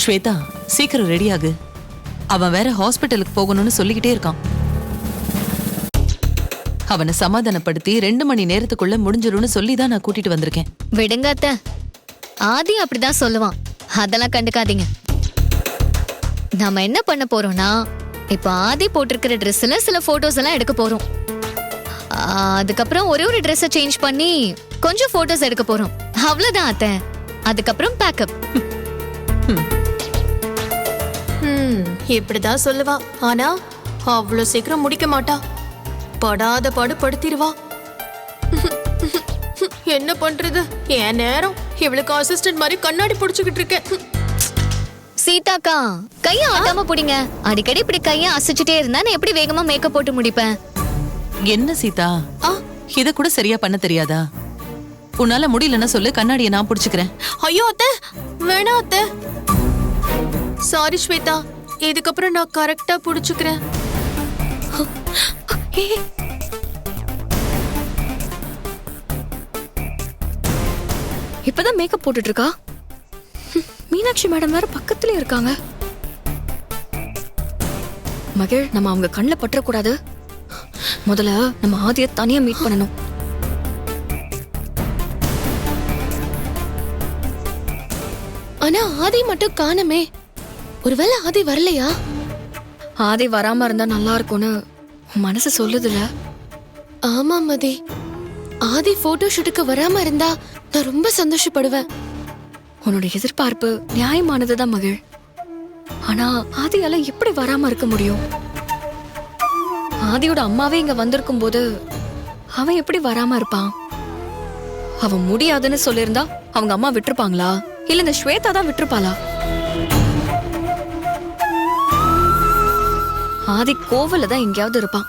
ஸ்வேதா, சீக்கிரம் ரெடி ஆகு. அவன் வேற ஹாஸ்பிட்டலுக்கு போகணும்னு சொல்லிக்கிட்டே இருக்கான். அவனை சமாதானப்படுத்தி 2 மணி நேரத்துக்குள்ள முடிஞ்சிரும்னு சொல்லிதான் நான் கூட்டிட்டு வந்திருக்கேன். விடுங்க அத்தை, ஆதி அப்படிதான் சொல்லுவான். அதெல்லாம் கண்டுக்காதீங்க. நாம என்ன பண்ண போறோம்னா, இப்ப ஆதி போட்டிருக்கிற ட்ரெஸ்ல சில போட்டோஸ் எல்லாம் எடுக்க போறோம். அதுக்கப்புறம் ஒரு ட்ரெஸ்ஸை சேஞ்ச் பண்ணி கொஞ்சம் போட்டோஸ் எடுக்க போறோம். அவ்வளவுதான் அத்தை. அதுக்கப்புறம் பேக்கப். இப்படிதான் சொல்லுவா. ஆனா அவ்வளவு சீக்கிரம் முடிக்க மாட்டா. படாத பாடு படுத்திடுவா. என்ன பண்றது? என் நேரம் இவளுக்கு அசிஸ்டன்ட் மாதிரி கண்ணாடி புடிச்சுக்கிட்டு இருக்கேன். சீதாக்கா, கைய ஆட்டாம புடிங்க. அடிக்கடி இப்படி கைய அசைச்சிட்டே இருந்தா நான் எப்படி வேகமா மேக்கப் போட்டு முடிப்பேன்? என்ன சீதா, இத கூட சரியா பண்ண தெரியாதா? உன்னால முடியலன்னா சொல்லு, கண்ணாடியை நான் புடிச்சுக்கிறேன். ஐயோ அத்தை, வேணாம் அத்தை. சாரி ஸ்வேதா, இதுக்கப்புறம் நான் கரெக்டா புடிச்சுக்கிறேன். இப்பதான் மேக்கப் போட்டுட்டு இருக்கா. மீனாட்சி மேடம் வேற பக்கத்துல இருக்காங்க. மகிழ், நம்ம அவங்க கண்ணில் பற்றக்கூடாது. முதல்ல நம்ம ஆதிய தனியா மீட் பண்ணணும். ஆனா ஆதி மட்டும் காணமே. ஒருவேளை ஆதி வரலையா? ஆதி வராம இருந்தா நல்லா இருக்கும்னு மனசு சொல்லுதுல. ஆமா மதி, ஆதி போட்டோ ஷூட்டுக்கு வராம இருந்தா நான் ரொம்ப சந்தோஷப்படுவேன். உன்னோட எதிர்பார்ப்பு நியாயமானதுதான் மகிழ். ஆனா ஆதியால எப்படி வராம இருக்க முடியும்? ஆதியோட அம்மாவே இங்க வந்திருக்கும் போது அவன் எப்படி வராம இருப்பான்? அவன் முடியாதுன்னு சொல்லியிருந்தா அவங்க அம்மா விட்டுருப்பாங்களா? இல்ல இந்த ஸ்வேதா தான் விட்டுருப்பாளா? ஆதி கோவில்ல தான் எங்கேயாவது இருப்பான்.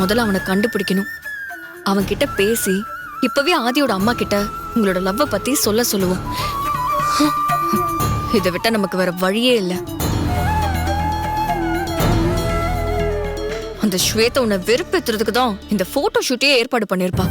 முதல்ல அவனை கண்டுபிடிக்கணும். அவன் கிட்ட பேசி இப்பவே ஆதியோட அம்மா கிட்ட உங்களோட லவ்வ பத்தி சொல்லுவோம். இதை விட்ட நமக்கு வேற வழியே இல்ல. அந்த ஸ்வேதா உன்னை வெறுப்பேத்துறதுக்கு தான் இந்த போட்டோ ஷூட்டே ஏற்பாடு பண்ணிருப்பா.